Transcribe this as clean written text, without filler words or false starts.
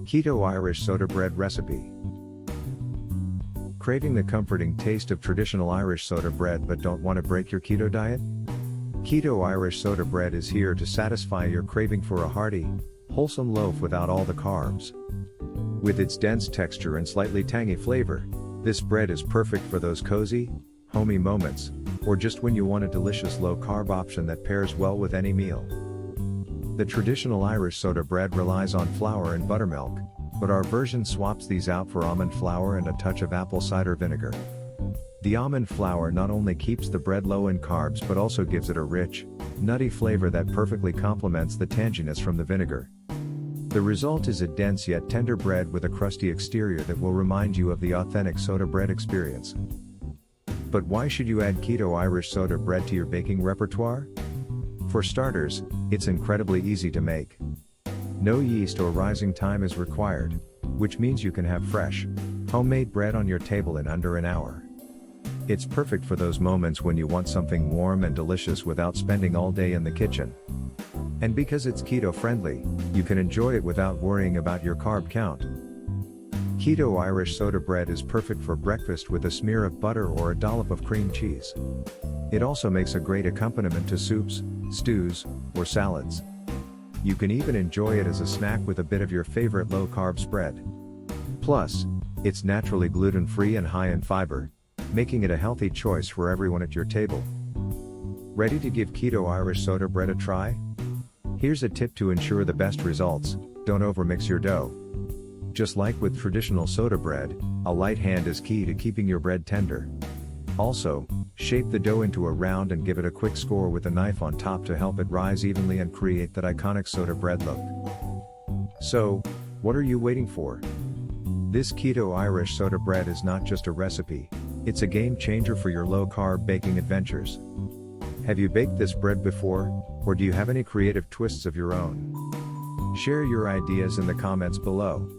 Keto Irish Soda Bread Recipe. Craving the comforting taste of traditional Irish soda bread but don't want to break your keto diet? Keto Irish Soda Bread is here to satisfy your craving for a hearty, wholesome loaf without all the carbs. With its dense texture and slightly tangy flavor, this bread is perfect for those cozy, homey moments, or just when you want a delicious low-carb option that pairs well with any meal. The traditional Irish soda bread relies on flour and buttermilk, but our version swaps these out for almond flour and a touch of apple cider vinegar. The almond flour not only keeps the bread low in carbs but also gives it a rich, nutty flavor that perfectly complements the tanginess from the vinegar. The result is a dense yet tender bread with a crusty exterior that will remind you of the authentic soda bread experience. But why should you add Keto Irish Soda Bread to your baking repertoire? For starters, it's incredibly easy to make. No yeast or rising time is required, which means you can have fresh, homemade bread on your table in under an hour. It's perfect for those moments when you want something warm and delicious without spending all day in the kitchen. And because it's keto-friendly, you can enjoy it without worrying about your carb count. Keto Irish Soda Bread is perfect for breakfast with a smear of butter or a dollop of cream cheese. It also makes a great accompaniment to soups, stews, or salads. You can even enjoy it as a snack with a bit of your favorite low-carb spread. Plus, it's naturally gluten-free and high in fiber, making it a healthy choice for everyone at your table. Ready to give Keto Irish Soda Bread a try? Here's a tip to ensure the best results: don't overmix your dough. Just like with traditional soda bread, a light hand is key to keeping your bread tender. Also, shape the dough into a round and give it a quick score with a knife on top to help it rise evenly and create that iconic soda bread look. So, what are you waiting for? This Keto Irish Soda Bread is not just a recipe, it's a game changer for your low-carb baking adventures. Have you baked this bread before, or do you have any creative twists of your own? Share your ideas in the comments below.